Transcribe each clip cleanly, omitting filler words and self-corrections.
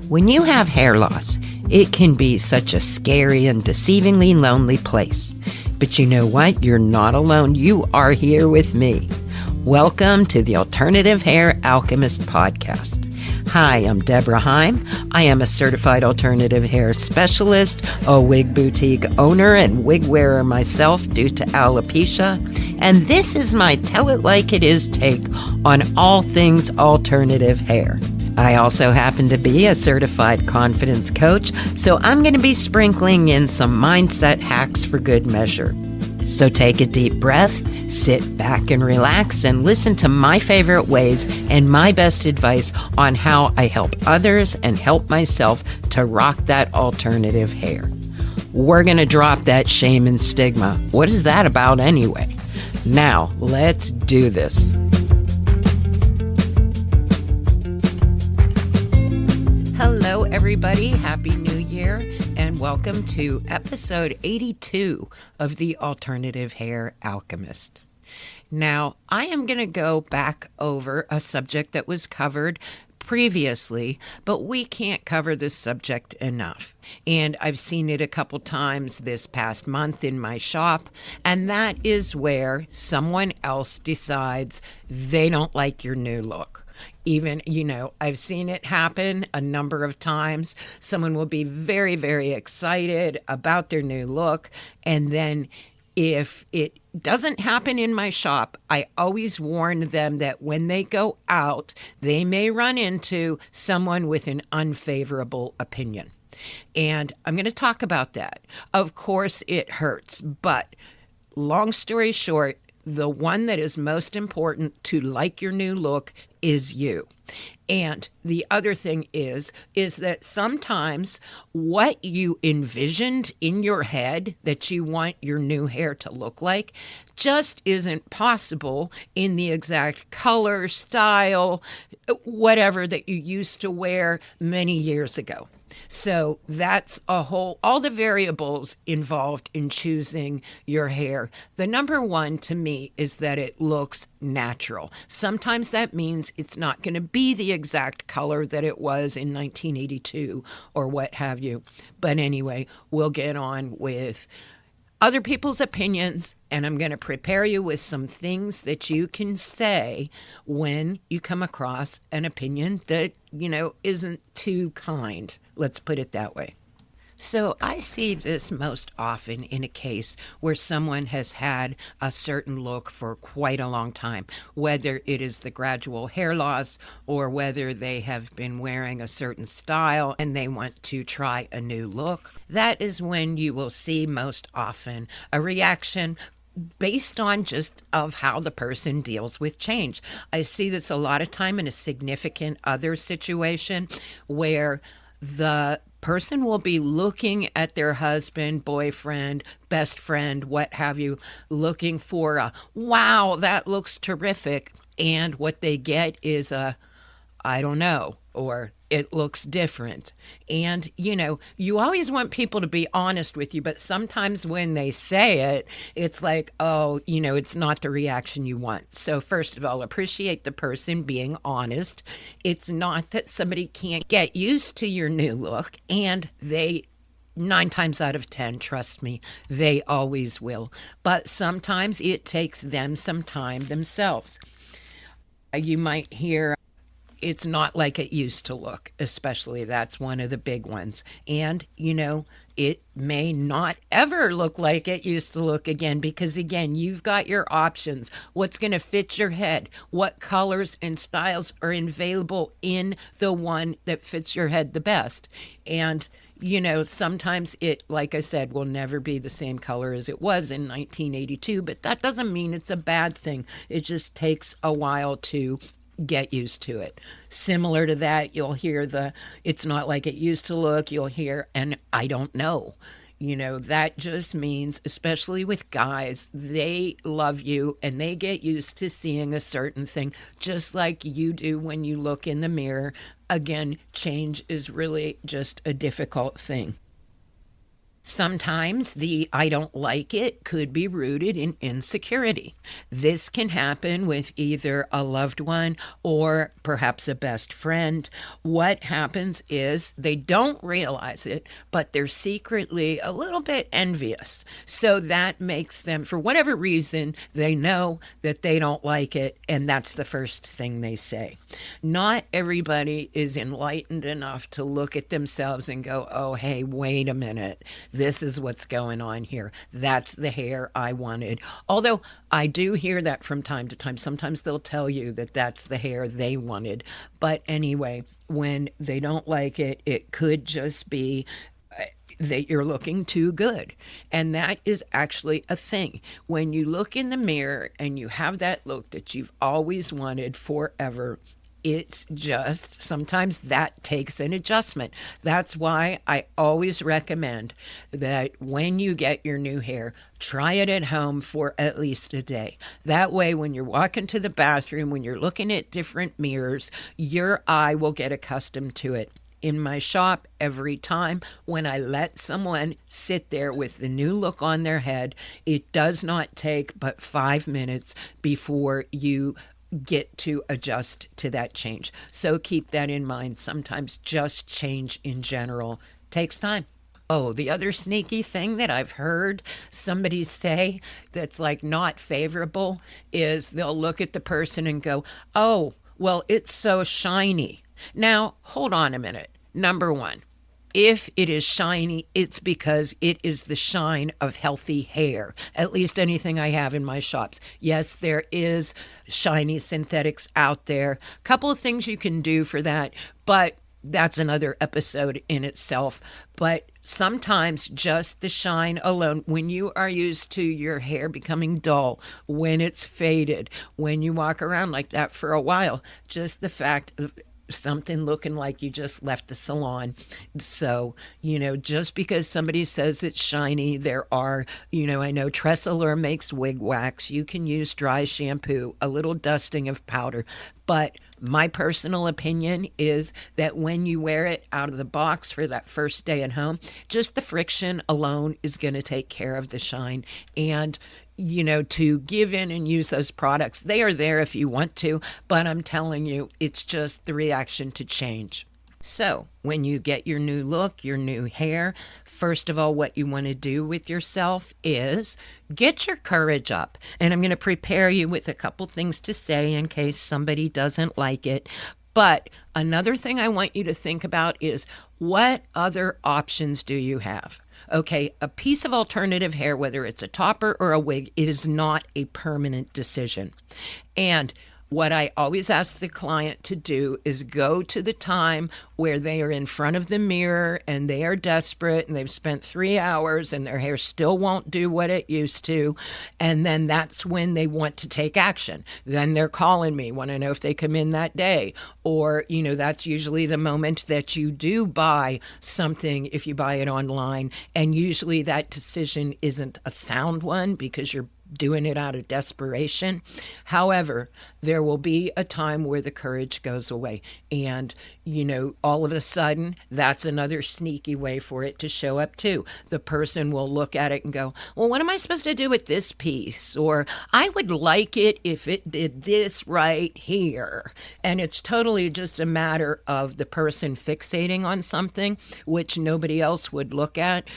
When you have hair loss, it can be such a scary and deceivingly lonely place. But you know what? You're not alone. You are here with me. Welcome to the Alternative Hair Alchemist podcast. Hi, I'm Deborah Heim. I am a certified alternative hair specialist, a wig boutique owner, and wig wearer myself due to alopecia. And this is my Tell It Like It Is take on all things alternative hair. I also happen to be a certified confidence coach, so I'm going to be sprinkling in some mindset hacks for good measure. So take a deep breath, sit back and relax, and listen to my favorite ways and my best advice on how I help others and help myself to rock that alternative hair. We're going to drop that shame and stigma. What is that about anyway? Now, let's do this. Hello, everybody. Happy New Year, and welcome to episode 82 of the Alternative Hair Alchemist. Now, I am going to go back over a subject that was covered previously, but we can't cover this subject enough. And I've seen it a couple times this past month in my shop, and that is where someone else decides they don't like your new look. Even, I've seen it happen a number of times. Someone will be very, very excited about their new look. And then if it doesn't happen in my shop, I always warn them that when they go out, they may run into someone with an unfavorable opinion. And I'm going to talk about that. Of course, it hurts. But long story short, the one that is most important to like your new look is you. And the other thing is that sometimes what you envisioned in your head that you want your new hair to look like just isn't possible in the exact color, style, whatever that you used to wear many years ago. So that's all the variables involved in choosing your hair. The number one to me is that it looks natural. Sometimes that means it's not going to be the exact color that it was in 1982 or what have you. But anyway, we'll get on with other people's opinions, and I'm going to prepare you with some things that you can say when you come across an opinion that, isn't too kind. Let's put it that way. So I see this most often in a case where someone has had a certain look for quite a long time, whether it is the gradual hair loss or whether they have been wearing a certain style and they want to try a new look. That is when you will see most often a reaction based on just of how the person deals with change. I see this a lot of time in a significant other situation where the person will be looking at their husband, boyfriend, best friend, what have you, looking for a, wow, that looks terrific. And what they get is a, I don't know, or it looks different. And, you always want people to be honest with you, but sometimes when they say it, it's like, oh, it's not the reaction you want. So first of all, appreciate the person being honest. It's not that somebody can't get used to your new look, and 9 times out of 10, trust me, they always will. But sometimes it takes them some time themselves. You might hear, it's not like it used to look, especially that's one of the big ones. And, it may not ever look like it used to look again, because again, you've got your options. What's going to fit your head? What colors and styles are available in the one that fits your head the best? And, sometimes it, like I said, will never be the same color as it was in 1982, but that doesn't mean it's a bad thing. It just takes a while to get used to it. Similar to that, you'll hear it's not like it used to look. You'll hear, and I don't know. That just means, especially with guys, they love you and they get used to seeing a certain thing, just like you do when you look in the mirror. Again, change is really just a difficult thing. Sometimes the I don't like it could be rooted in insecurity. This can happen with either a loved one or perhaps a best friend. What happens is they don't realize it, but they're secretly a little bit envious. So that makes them, for whatever reason, they know that they don't like it, and that's the first thing they say. Not everybody is enlightened enough to look at themselves and go, oh, hey, wait a minute. This is what's going on here. That's the hair I wanted. Although I do hear that from time to time. Sometimes they'll tell you that that's the hair they wanted. But anyway, when they don't like it, it could just be that you're looking too good. And that is actually a thing. When you look in the mirror and you have that look that you've always wanted forever, it's just sometimes that takes an adjustment. That's why I always recommend that when you get your new hair, try it at home for at least a day. That way, when you're walking to the bathroom, when you're looking at different mirrors, your eye will get accustomed to it. In my shop, every time when I let someone sit there with the new look on their head, it does not take but 5 minutes before you get to adjust to that change. So keep that in mind. Sometimes just change in general takes time. Oh, the other sneaky thing that I've heard somebody say that's like not favorable is they'll look at the person and go, oh, well, it's so shiny. Now, hold on a minute. Number one, if it is shiny, it's because it is the shine of healthy hair, at least anything I have in my shops. Yes, there is shiny synthetics out there. A couple of things you can do for that, but that's another episode in itself. But sometimes just the shine alone, when you are used to your hair becoming dull, when it's faded, when you walk around like that for a while, just the fact of something looking like you just left the salon. So, just because somebody says it's shiny, there are, I know Tressalure makes wig wax. You can use dry shampoo, a little dusting of powder. But my personal opinion is that when you wear it out of the box for that first day at home, just the friction alone is going to take care of the shine. And to give in and use those products. They are there if you want to, but I'm telling you, it's just the reaction to change. So when you get your new look, your new hair, first of all, what you want to do with yourself is get your courage up. And I'm going to prepare you with a couple things to say in case somebody doesn't like it. But another thing I want you to think about is what other options do you have? Okay, a piece of alternative hair, whether it's a topper or a wig, it is not a permanent decision. And what I always ask the client to do is go to the time where they are in front of the mirror and they are desperate and they've spent 3 hours and their hair still won't do what it used to. And then that's when they want to take action. Then they're calling me, want to know if they come in that day. Or, that's usually the moment that you do buy something if you buy it online. And usually that decision isn't a sound one because you're doing it out of desperation. However, there will be a time where the courage goes away. And, all of a sudden, that's another sneaky way for it to show up too. The person will look at it and go, well, what am I supposed to do with this piece? Or I would like it if it did this right here. And it's totally just a matter of the person fixating on something, which nobody else would look at.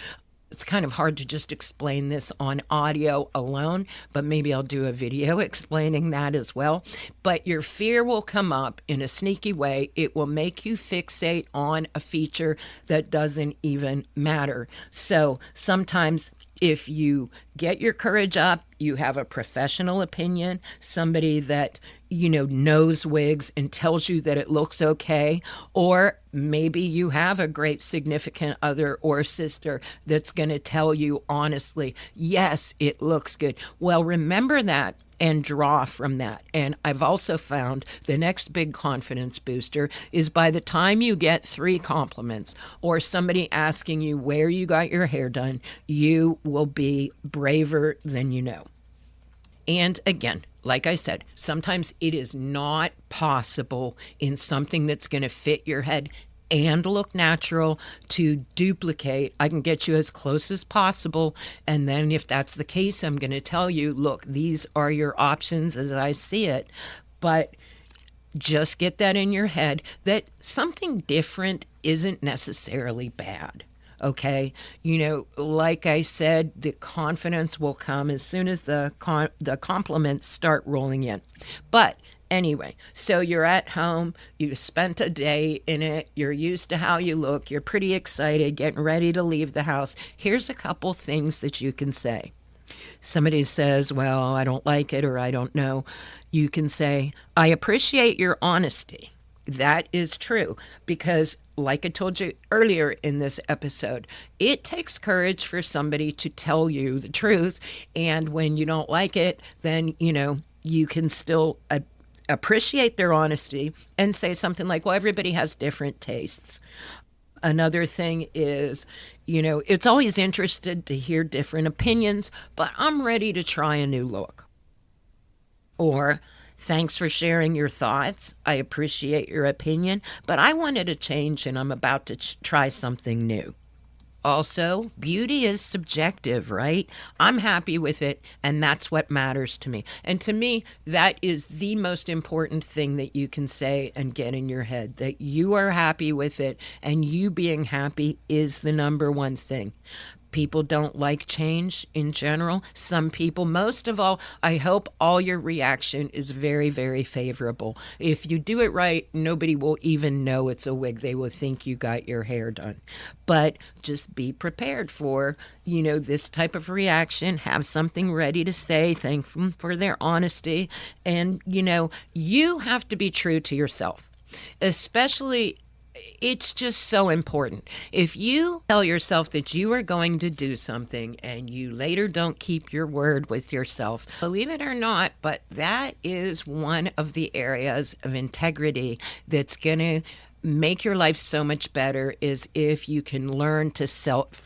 It's kind of hard to just explain this on audio alone, but maybe I'll do a video explaining that as well. But your fear will come up in a sneaky way. It will make you fixate on a feature that doesn't even matter. So sometimes if you get your courage up, you have a professional opinion, somebody that, knows wigs and tells you that it looks okay, or maybe you have a great significant other or sister that's going to tell you honestly, yes, it looks good. Well, remember that and draw from that. And I've also found the next big confidence booster is by the time you get 3 compliments or somebody asking you where you got your hair done, you will be braver than you know. And again, like I said, sometimes it is not possible in something that's going to fit your head. and look natural to duplicate. I can get you as close as possible. And then if that's the case, I'm going to tell you, look, these are your options as I see it. But just get that in your head that something different isn't necessarily bad. Okay, like I said, the confidence will come as soon as the compliments start rolling in. But anyway, so you're at home, you spent a day in it, you're used to how you look, you're pretty excited, getting ready to leave the house. Here's a couple things that you can say. Somebody says, well, I don't like it or I don't know. You can say, I appreciate your honesty. That is true because, like I told you earlier in this episode, it takes courage for somebody to tell you the truth. And when you don't like it, then, you can still appreciate their honesty and say something like, well, everybody has different tastes. Another thing is, it's always interesting to hear different opinions, but I'm ready to try a new look. Or, thanks for sharing your thoughts. I appreciate your opinion, but I wanted to change and I'm about to try something new. Also, beauty is subjective, right? I'm happy with it, and that's what matters to me. And to me, that is the most important thing that you can say and get in your head, that you are happy with it, and you being happy is the number one thing. People don't like change in general. Some people, most of all, I hope all your reaction is very, very favorable. If you do it right, nobody will even know it's a wig. They will think you got your hair done. But just be prepared for, this type of reaction. Have something ready to say. Thank them for their honesty. And, you have to be true to yourself, especially. It's just so important. If you tell yourself that you are going to do something and you later don't keep your word with yourself, believe it or not, but that is one of the areas of integrity that's going to make your life so much better, is if you can learn to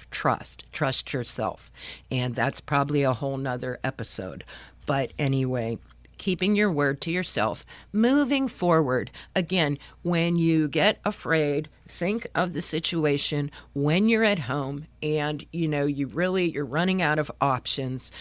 trust yourself. And that's probably a whole nother episode. But anyway, keeping your word to yourself, moving forward. Again, when you get afraid, think of the situation when you're at home and, you're running out of options.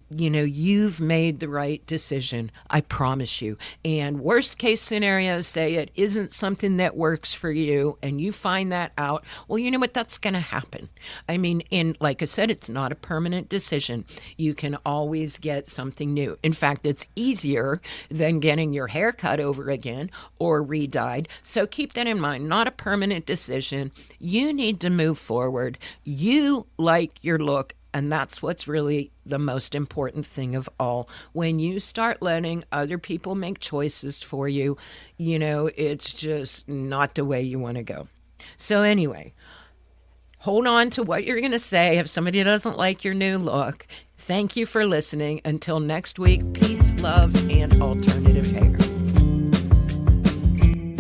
You've made the right decision. I promise you. And worst case scenario, say it isn't something that works for you and you find that out. Well, you know what? That's going to happen. I mean, like I said, it's not a permanent decision. You can always get something new. In fact, it's easier than getting your hair cut over again or re-dyed. So keep that in mind. Not a permanent decision. You need to move forward. You like your look. And that's what's really the most important thing of all. When you start letting other people make choices for you, it's just not the way you want to go. So anyway, hold on to what you're going to say if somebody doesn't like your new look. Thank you for listening. Until next week, peace, love, and alternative hair.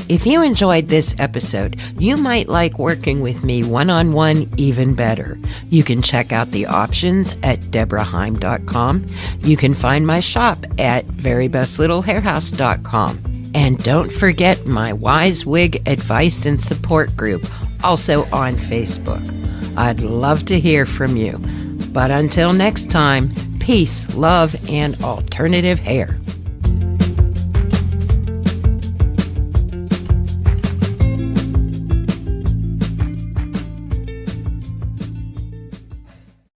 If you enjoyed this episode, you might like working with me one-on-one even better. You can check out the options at deborahheim.com. You can find my shop at verybestlittlehairhouse.com. And don't forget my Wise Wig Advice and Support group, also on Facebook. I'd love to hear from you. But until next time, peace, love, and alternative hair.